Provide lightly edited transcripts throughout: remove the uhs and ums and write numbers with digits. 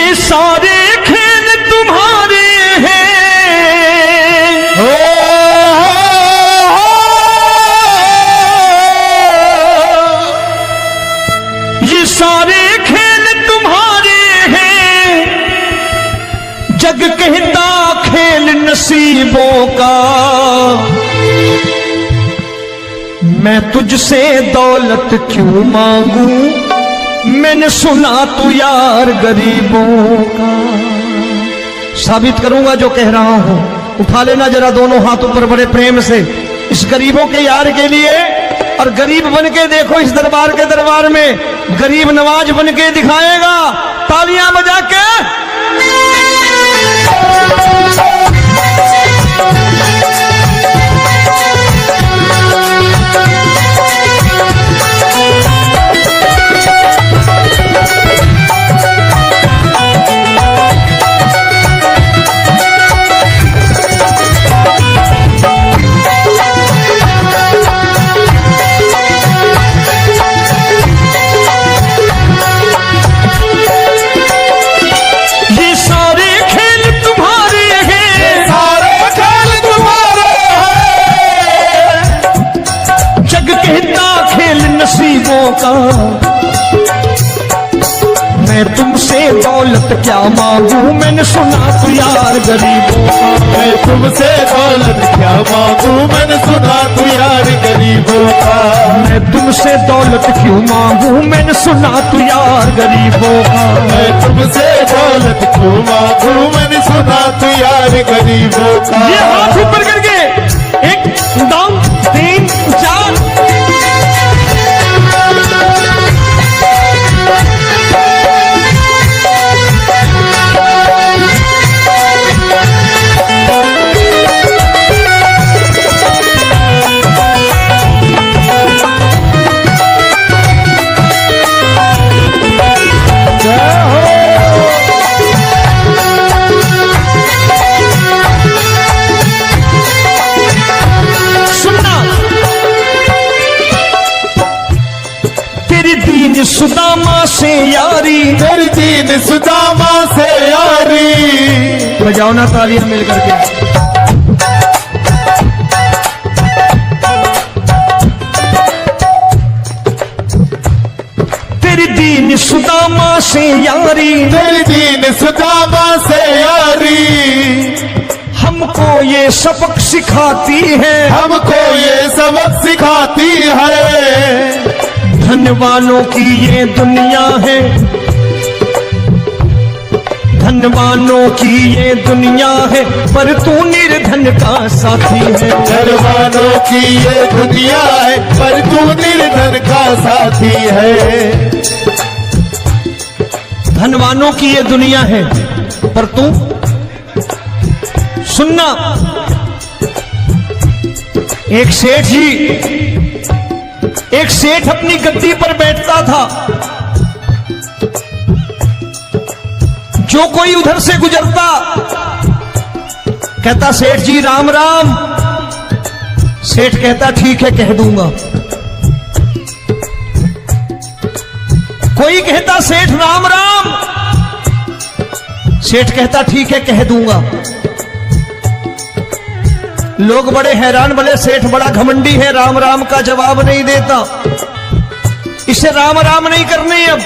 ये सारे खेल तुम्हारे हैं, ये सारे खेल तुम्हारे हैं, जग कहता खेल नसीबों का। मैं तुझसे दौलत क्यों मांगू, मैंने सुना तू यार गरीबों का। साबित करूंगा जो कह रहा हूं। उठा लेना जरा दोनों हाथों पर बड़े प्रेम से इस गरीबों के यार के लिए, और गरीब बन के देखो इस दरबार के दरबार में गरीब नवाज बन के दिखाएगा, तालियां बजा के। का मैं तुमसे दौलत क्या मांगू, मैंने सुना तू यार गरीबों का। मैं तुमसे दौलत क्या मांगू, मैंने सुना तू यार गरीबों का। मैं तुमसे दौलत क्यों मांगू, मैंने सुना तू यार गरीबों का। मैं तुमसे दौलत क्यों मांगू, मैंने सुना तू यार गरीबों का। ये हाथ ऊपर करके 1 2 3 4 सुदामा से यारी, तेरी दीन सुदामा से यारी। बजाओ ना तालियां मिल करके। तेरी दीन सुदामा से यारी, तेरी दीन सुदामा से यारी। हमको ये सबक सिखाती है, हमको ये सबक सिखाती है। धनवानों की ये दुनिया है, धनवानों की ये दुनिया है, पर तू निर्धन का साथी है। धनवानों की ये दुनिया है, पर तू निर्धन का साथी है। धनवानों की ये दुनिया है, पर तू सुनना। एक सेठ अपनी गद्दी पर बैठता था। जो कोई उधर से गुजरता कहता सेठ जी राम राम। सेठ कहता ठीक है कह दूंगा। कोई कहता सेठ राम राम। सेठ कहता ठीक है कह दूंगा। लोग बड़े हैरान, बोले सेठ बड़ा घमंडी है, राम राम का जवाब नहीं देता, इसे राम राम नहीं करनी। अब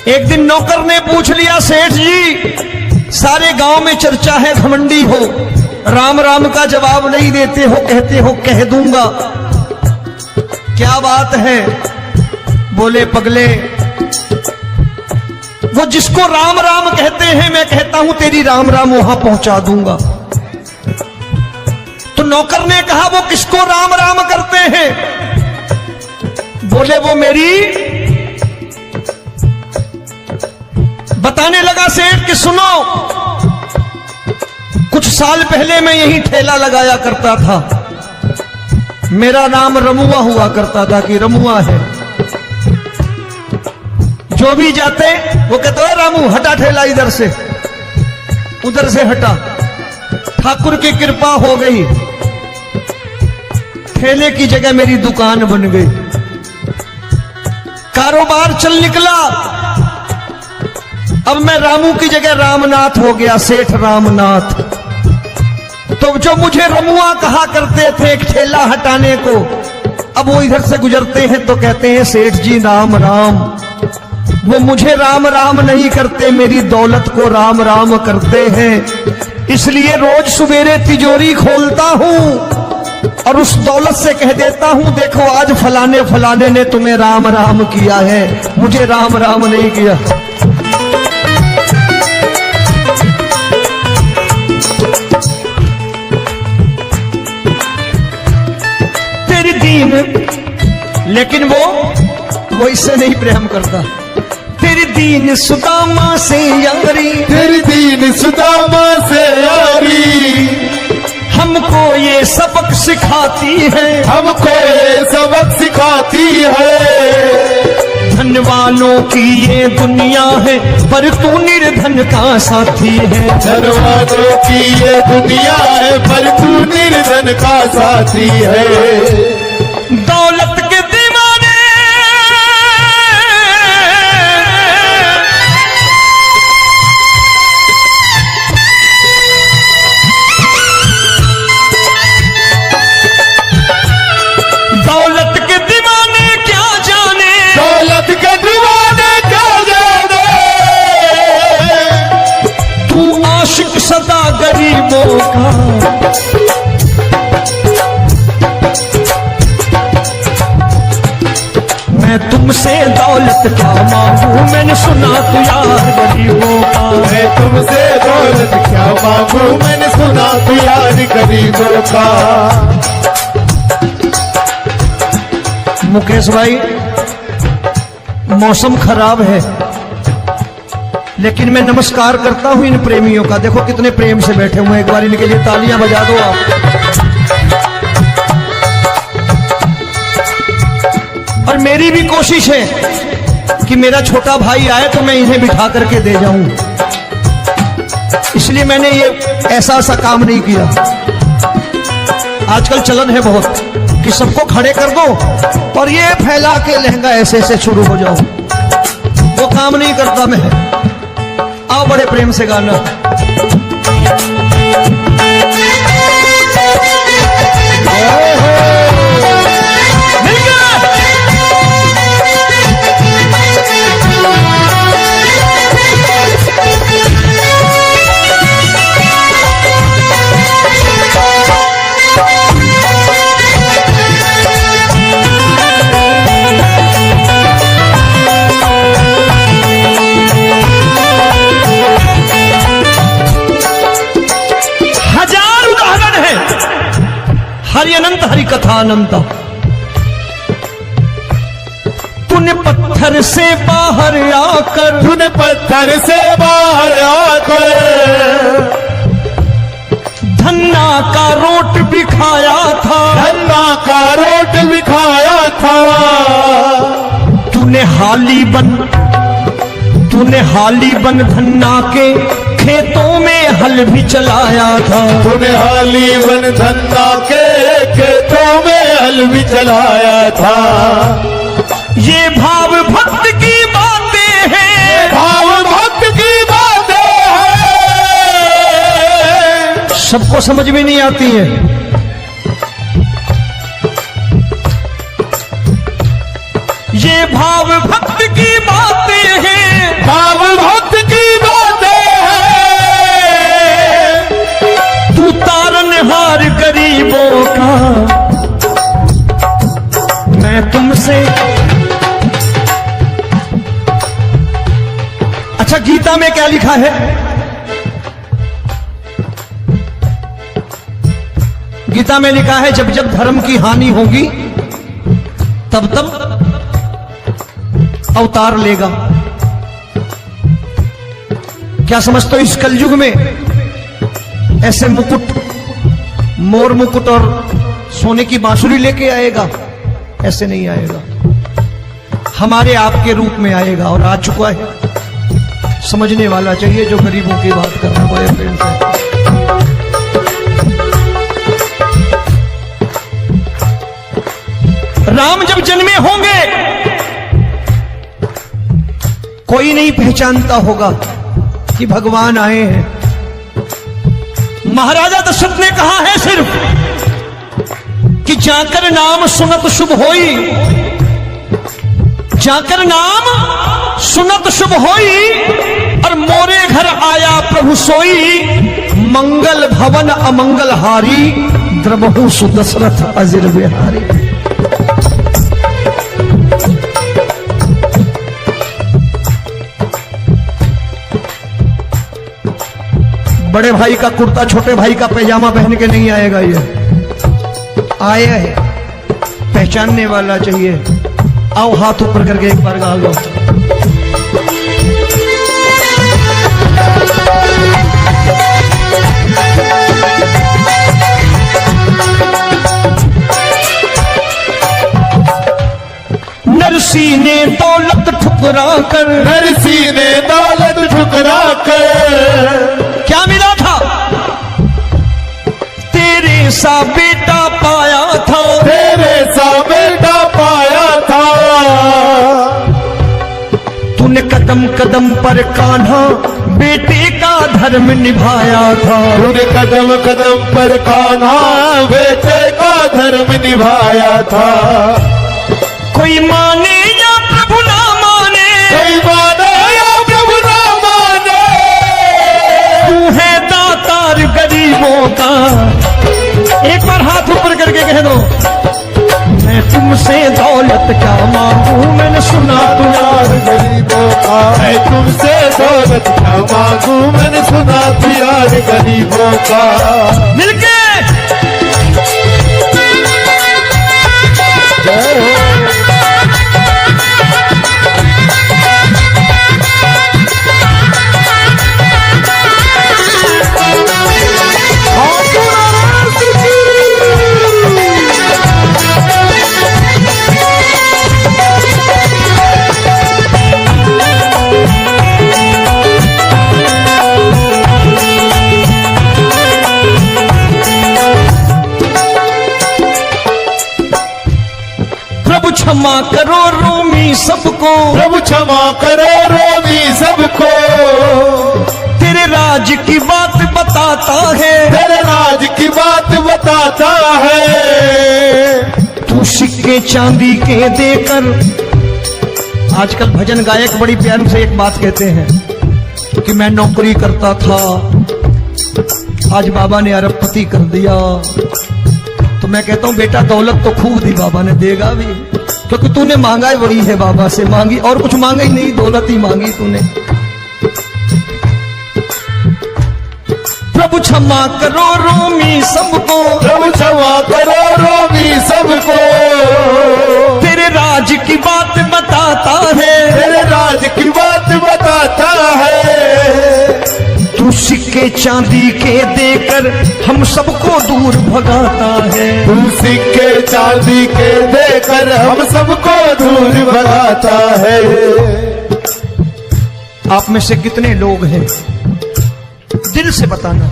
एक दिन नौकर ने पूछ लिया सेठ जी सारे गांव में चर्चा है घमंडी हो, राम राम का जवाब नहीं देते हो, कहते हो कह दूंगा, क्या बात है? बोले पगले वो जिसको राम राम कहते हैं मैं कहता हूं तेरी राम राम वहां पहुंचा दूंगा। तो नौकर ने कहा वो किसको राम राम करते हैं? बोले वो मेरी। बताने लगा सेठ कि सुनो, कुछ साल पहले मैं यही ठेला लगाया करता था, मेरा नाम रमुआ हुआ करता था कि रमुआ है। जो भी जाते वो कहते हैं रामू हटा ठेला इधर से, उधर से हटा। ठाकुर की कृपा हो गई, ठेले की जगह मेरी दुकान बन गई, कारोबार चल निकला। अब मैं रामू की जगह रामनाथ हो गया, सेठ रामनाथ। तो जो मुझे रमुआ कहा करते थे एक ठेला हटाने को, अब वो इधर से गुजरते हैं तो कहते हैं सेठ जी राम राम। वो मुझे राम राम नहीं करते, मेरी दौलत को राम राम करते हैं। इसलिए रोज सवेरे तिजोरी खोलता हूं और उस दौलत से कह देता हूं, देखो आज फलाने फलाने ने तुम्हें राम राम किया है, मुझे राम राम नहीं किया। तेरी दीन, लेकिन वो इससे नहीं प्रेम करता। तेरी दीन सुदामा से यारी, तेरी दीन सुदामा से यारी, हमको ये सबक सिखाती है, हमको ये सबक सिखाती है। धन वालों की ये दुनिया है, पर तू निर्धन का साथी है। धन वालों की ये दुनिया है, पर तू निर्धन का साथी है। दौलत के दीवाने दौलत के दीवाने क्या जाने, दौलत के दीवाने क्या जाने। तू आशिक सदा गरीबों का। मैं तुमसे दौलत क्या मांगू, मैंने सुना तू यार गरीबों का। मैं तुमसे दौलत क्या मांगू, मैंने सुना तू यार गरीबों का। मुकेश भाई, मौसम खराब है, लेकिन मैं नमस्कार करता हूं इन प्रेमियों का। देखो कितने प्रेम से बैठे हुए हैं, एक बार इनके लिए तालियां बजा दो आप। और मेरी भी कोशिश है कि मेरा छोटा भाई आए तो मैं इन्हें बिठा करके दे जाऊं, इसलिए मैंने ये ऐसा काम नहीं किया। आजकल चलन है बहुत कि सबको खड़े कर दो और ये फैला के लहंगा ऐसे ऐसे शुरू हो जाओ, वो काम नहीं करता मैं। आओ बड़े प्रेम से गाना। हरि अनंत हरि कथा अनंत। तूने पत्थर से बाहर आकर, तूने पत्थर से बाहर आकर धन्ना का रोट भी खाया था, धन्ना का रोट भी खाया था। तूने हाली बन धन्ना के खेतों में हल भी चलाया था। तूने हाली बन धन्ना के खेतों में हल भी चलाया था। ये भाव भक्त की बातें हैं, भाव भक्त की बातें हैं, सबको समझ में नहीं आती है। ये भाव भक्त की बातें हैं, भाव भक्त की बातें हैं। तू तारनहार गरीबों का, मैं तुमसे। अच्छा, गीता में क्या लिखा है? गीता में लिखा है जब जब धर्म की हानि होगी तब तब अवतार लेगा। क्या समझते हो, इस कलयुग में ऐसे मुकुट, मोर मुकुट और सोने की बांसुरी लेके आएगा? ऐसे नहीं आएगा, हमारे आपके रूप में आएगा और आ चुका है। समझने वाला चाहिए जो गरीबों की बात कर रहा है बड़े प्रेम से। राम जब जन्मे होंगे कोई नहीं पहचानता होगा, कि भगवान आए हैं। महाराजा दशरथ ने कहा है सिर्फ कि जाकर नाम सुनत शुभ होई, जाकर नाम सुनत शुभ होई, और मोरे घर आया प्रभु सोई, मंगल भवन अमंगल हारी, द्रबहु सुदशरथ अजिर बिहारी। बड़े भाई का कुर्ता छोटे भाई का पैजामा पहन के नहीं आएगा, ये आया है पहचानने वाला चाहिए। आओ हाथ ऊपर करके एक बार गा लो। नरसी ने दौलत ठुकरा कर, नरसी ने दौलत ठुकरा कर, क्या मिला था? तेरे सा बेटा पाया था, तेरे सा बेटा पाया था। तूने कदम कदम पर कान्हा बेटे का धर्म निभाया था, तूने कदम कदम पर कान्हा बेटे का धर्म निभाया था। कोई माने या प्रभु ना माने, कोई माने या प्रभु ना माने, तू है दातार गरीबों का। एक बार हाथ ऊपर करके कह दो, मैं तुमसे दौलत क्या मांगू, मैंने सुना तू यार गरीबों का। मैं तुमसे दौलत क्या मांगू, मैंने सुना तू यार गरीबों का। मिलके क्षमा करो रोमी सबको, प्रभु क्षमा करो रोमी सबको। तेरे राज की बात बताता है, तेरे राज की बात बताता है। तू सिक्के चांदी के देकर, आजकल भजन गायक बड़ी प्यार से एक बात कहते हैं कि मैं नौकरी करता था, आज बाबा ने अरबपति कर दिया। तो मैं कहता हूं बेटा दौलत तो खूब दी बाबा ने, देगा भी, क्योंकि तूने मांगा बड़ी है, बाबा से मांगी, और कुछ मांगा ही नहीं, दौलत ही मांगी तूने। प्रभु क्षमा करो रोमी सबको, प्रभु क्षमा करो रोमी सबको। तेरे राज की बात बताता है, तेरे राज की बात बताता है। तू सिक्के चांदी के देकर हम सबको दूर भगाता है, तू सिक्के चांदी के देकर हम सबको दूर भगाता है। आप में से कितने लोग हैं, दिल से बताना,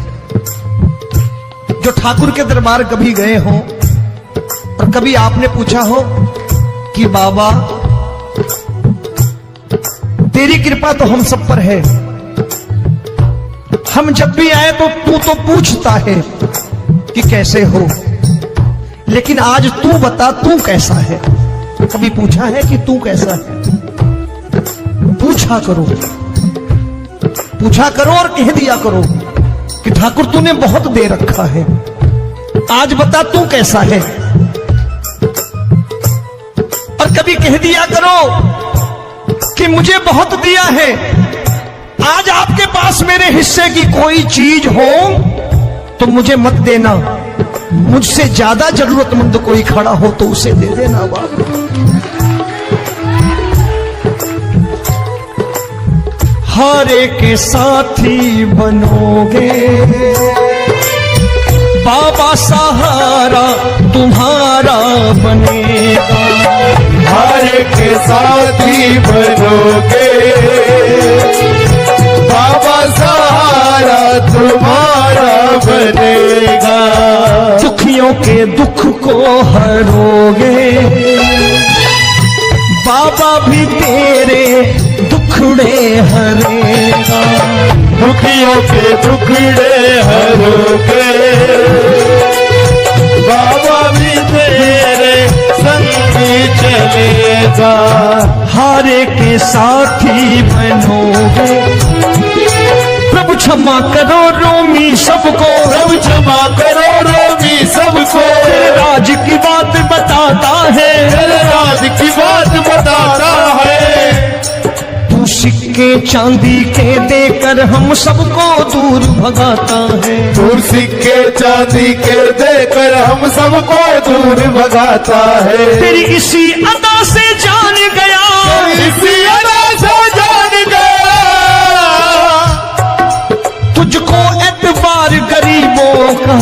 जो ठाकुर के दरबार कभी गए हो और कभी आपने पूछा हो कि बाबा तेरी कृपा तो हम सब पर है, हम जब भी आए तो तू तो पूछता है कि कैसे हो, लेकिन आज तू बता तू कैसा है। कभी पूछा है कि तू कैसा है? पूछा करो, पूछा करो और कह दिया करो कि ठाकुर तूने बहुत दे रखा है, आज बता तू कैसा है। और कभी कह दिया करो कि मुझे बहुत दिया है, आज आपके पास मेरे हिस्से की कोई चीज हो तो मुझे मत देना, मुझसे ज्यादा जरूरतमंद कोई खड़ा हो तो उसे दे देना। बाबा हारे के साथी बनोगे, बाबा सहारा तुम्हारा बनेगा। हारे के साथी बनोगे, बाबा सहारा तुम्हारा बनेगा। दुखियों के दुख को हरोगे, बाबा भी तेरे दुखड़े हरेगा। दुखियों के टुकड़े हरोगे, बाबा भी तेरे संगी चलेगा, हारे के साथी बनोगे। प्रभु क्षमा करो रोमी सबको, प्रभु क्षमा करो रोमी सबको, तेरे राज की बात बताता है, तेरे राज की बात बताता है। तू सिक्के चांदी के देकर हम सबको दूर भगाता है, दूर सिक्के चांदी के देकर हम सबको दूर भगाता है। तेरी इसी अदा से जान गया, इसी अदा से जान गया, तुझको एतबार गरीबों का।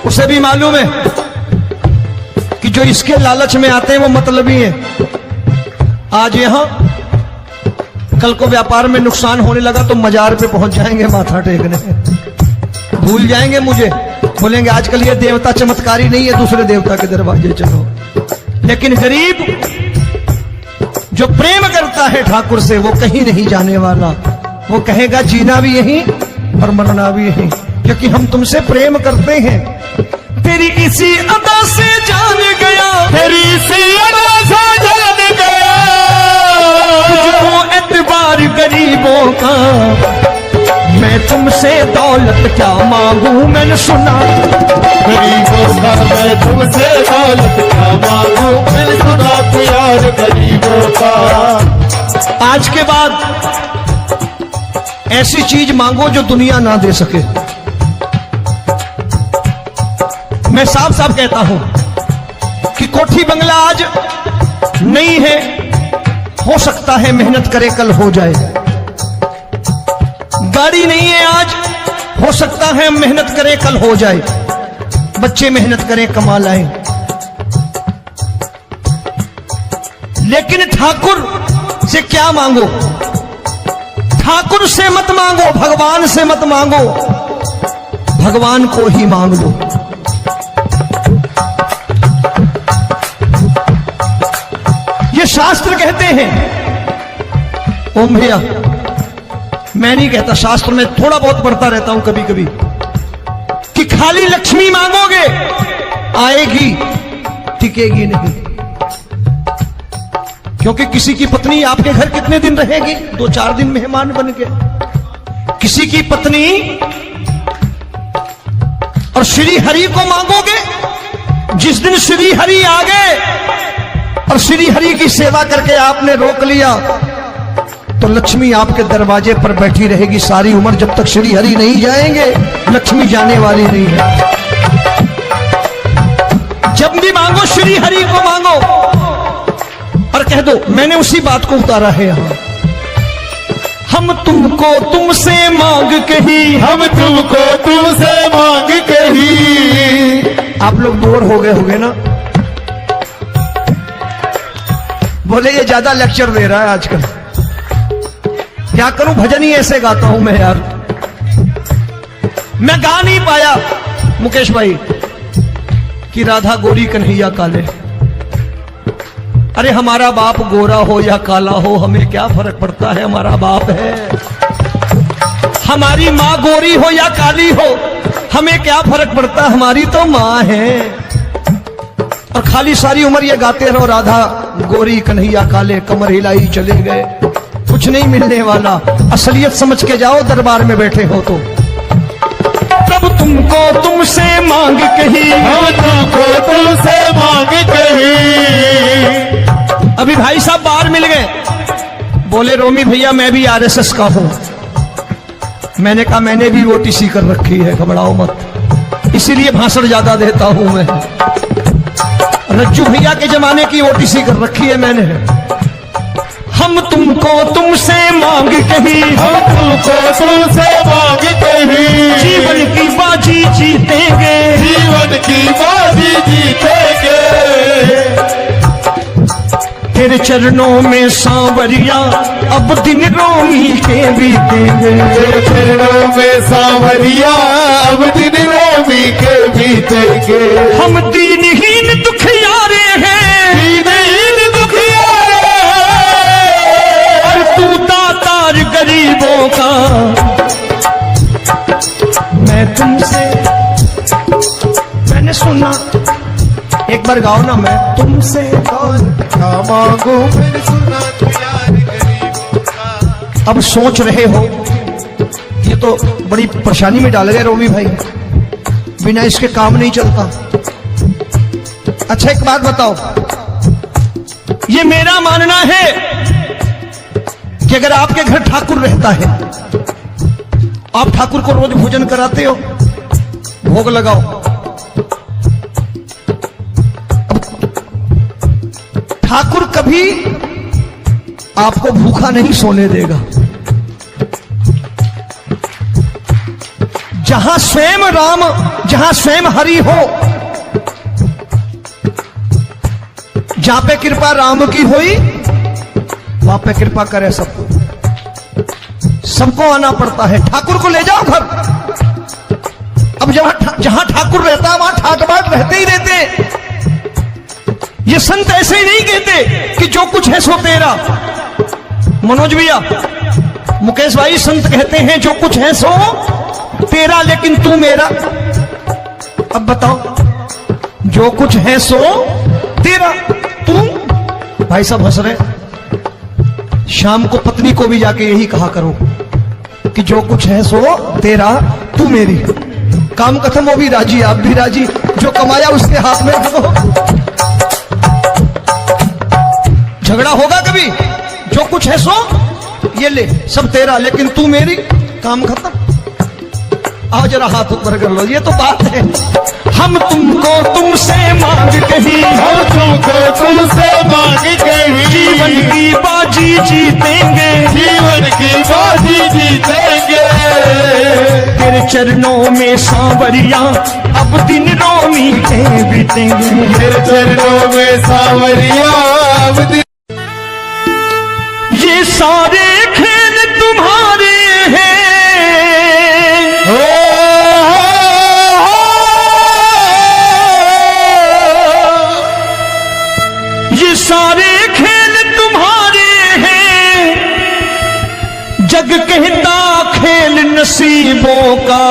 उसे भी मालूम है कि जो इसके लालच में आते हैं वो मतलबी हैं। आज यहां कल को व्यापार में नुकसान होने लगा तो मजार पे पहुंच जाएंगे माथा टेकने, भूल जाएंगे मुझे, बोलेंगे आजकल ये देवता चमत्कारी नहीं है, दूसरे देवता के दरवाजे चलो। लेकिन गरीब जो प्रेम करता है ठाकुर से वो कहीं नहीं जाने वाला, वो कहेगा जीना भी यहीं और मरना भी यहीं, क्योंकि हम तुमसे प्रेम करते हैं। तेरी इसी अदा से जान गया, तेरी इसी अदा से जान गया, तुझको एतबार गरीबों का। मैं तुमसे दौलत क्या मांगू, मैंने सुना गरीबों का मैं तुमसे दौलत क्या मांगू, मैंने सुना प्यार गरीबों का। आज के बाद ऐसी चीज मांगो जो दुनिया ना दे सके। मैं साफ साफ कहता हूं कि कोठी बंगला आज नहीं है, हो सकता है मेहनत करे कल हो जाए। गाड़ी नहीं है आज, हो सकता है मेहनत करे कल हो जाए। बच्चे मेहनत करें कमा लाएं, लेकिन ठाकुर से क्या मांगो? ठाकुर से मत मांगो, भगवान से मत मांगो, भगवान को ही मांग लो। ये शास्त्र कहते हैं, ओम भैया मैं नहीं कहता, शास्त्र में थोड़ा बहुत पढ़ता रहता हूं कभी कभी, कि खाली लक्ष्मी मांगोगे आएगी, टिकेगी नहीं। क्योंकि किसी की पत्नी आपके घर कितने दिन रहेगी? 2-4 दिन मेहमान बन के। किसी की पत्नी और श्री हरि को मांगोगे, जिस दिन श्री हरि आ गए और श्री हरि की सेवा करके आपने रोक लिया तो लक्ष्मी आपके दरवाजे पर बैठी रहेगी सारी उम्र। जब तक श्री हरि नहीं जाएंगे लक्ष्मी जाने वाली नहीं है। जब भी मांगो श्री हरि को मांगो और कह दो मैंने उसी बात को उतारा है यहां। हम तुमको तुमसे मांग कही, हम तुमको तुमसे मांग कही। आप लोग बोर हो गए होंगे ना, बोले ये ज्यादा लेक्चर दे रहा है आजकल। क्या करूं, भजन ही ऐसे गाता हूं मैं यार। मैं गा नहीं पाया मुकेश भाई कि राधा गोरी कन्हैया काले। अरे हमारा बाप गोरा हो या काला हो हमें क्या फर्क पड़ता है, हमारा बाप है। हमारी माँ गोरी हो या काली हो हमें क्या फर्क पड़ता, हमारी तो माँ है। और खाली सारी उम्र ये गाते रहो राधा गोरी कन्हैया काले, कमर हिलाई चले गए, कुछ नहीं मिलने वाला। असलियत समझ के जाओ दरबार में बैठे हो तो। तब तुमको तुमसे मांग कही, हम तुमको तुमसे मांग कही। अभी भाई साहब बाहर मिल गए, बोले रोमी भैया मैं भी आरएसएस का हूं। मैंने कहा मैंने भी ओटीसी कर रखी है, घबराओ मत, इसीलिए भाषण ज्यादा देता हूं मैं। रज्जू भैया के जमाने की ओटीसी कर रखी है मैंने। हम तुमको तुमसे मांग कही, हम तुमको तुमसे मांग कही। जीवन की बाजी जीतेंगे, जीवन की बाजी जीतेंगे। तेरे चरणों में सांवरिया अब दिन रोमी के बीतेंगे। तेरे चरणों में सांवरिया अब दिन रोमी के बीतेंगे। हम दीनहीन दुखियारे हैं, दीनहीन दुखियारे हैं। पर गाओ ना, मैं तुमसे दौलत क्या मांगू मैंने सुना तू यार गरीबों का। अब सोच रहे हो ये तो बड़ी परेशानी में डाल गए रोमी भाई, बिना इसके काम नहीं चलता। अच्छा एक बात बताओ, ये मेरा मानना है कि अगर आपके घर ठाकुर रहता है, आप ठाकुर को रोज भोजन कराते हो, भोग लगाओ, ठाकुर कभी आपको भूखा नहीं सोने देगा। जहां स्वयं राम, जहां स्वयं हरि हो, जहां पे कृपा राम की हुई, वहां पे कृपा करे सबको, सबको आना पड़ता है। ठाकुर को ले जाओ घर। अब जहां ठाकुर रहता है वहां ठाट बाट रहते ही रहते। ये संत ऐसे ही नहीं कहते कि जो कुछ है सो तेरा। मनोज भैया, मुकेश भाई, संत कहते हैं जो कुछ है सो तेरा लेकिन तू मेरा। अब बताओ, जो कुछ है सो तेरा, तू। भाई साहब हंस रहे। शाम को पत्नी को भी जाके यही कहा करो कि जो कुछ है सो तेरा, तू मेरी। काम खत्म, वो भी राजी, आप भी राजी, जो कमाया उसके हाथ में रखो। झगड़ा होगा कभी? जो कुछ है सो ये ले, सब तेरा लेकिन तू मेरी, काम खत्म। आओ जरा हाथ ऊपर कर लो, ये तो बात है। हम तुमको तुमसे मांग कहीं, हम तुमको तुमसे मांग कहीं, जीवन की बाजी जीतेंगे, जीवन की बाजी जीतेंगे। तेरे चरणों में सांवरिया अब दिन रोमी के बीतेंगे, तेरे चरणों में सांवरिया अब दिन। ये सारे खेल तुम्हारे हैं, ये सारे खेल तुम्हारे हैं, जग कहता खेल नसीबों का।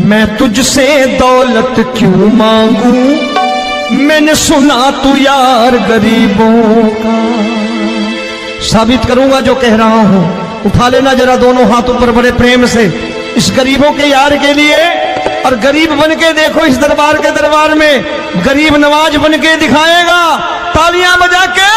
मैं तुझसे दौलत क्यों मांगू, मैंने सुना तू यार गरीबों का। साबित करूंगा जो कह रहा हूं। उठा लेना जरा दोनों हाथ ऊपर बड़े प्रेम से, इस गरीबों के यार के लिए। और गरीब बन के देखो इस दरबार के दरबार में, गरीब नवाज बन के दिखाएगा, तालियां बजा के।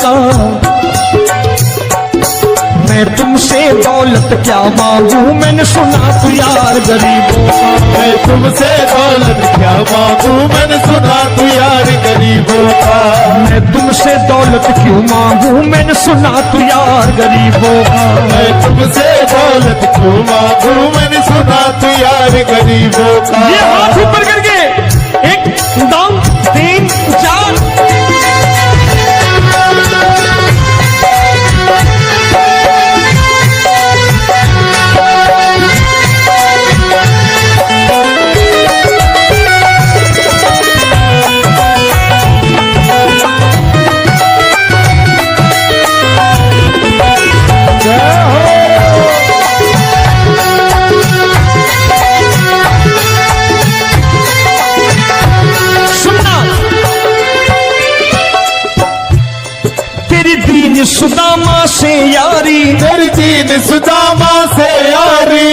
का मैं तुमसे दौलत क्या मांगू, मैंने सुना तू यार गरीबों का। मैं तुमसे दौलत क्या मांगू, मैंने सुना तू यार गरीबों का। मैं तुमसे दौलत क्यों मांगू, मैंने सुना तू यार गरीबों का। मैं तुमसे दौलत क्यों मांगू, मैंने सुना तू यार गरीबों का। ये हाथ ऊपर करके 1 2 3 4। सुदामा से यारी, तेरी दीन सुदामा से यारी।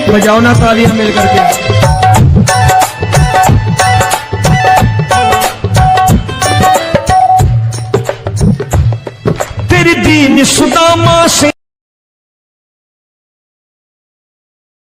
बजाओ ना तालियां मिल करके। तेरी दीन सुदामा से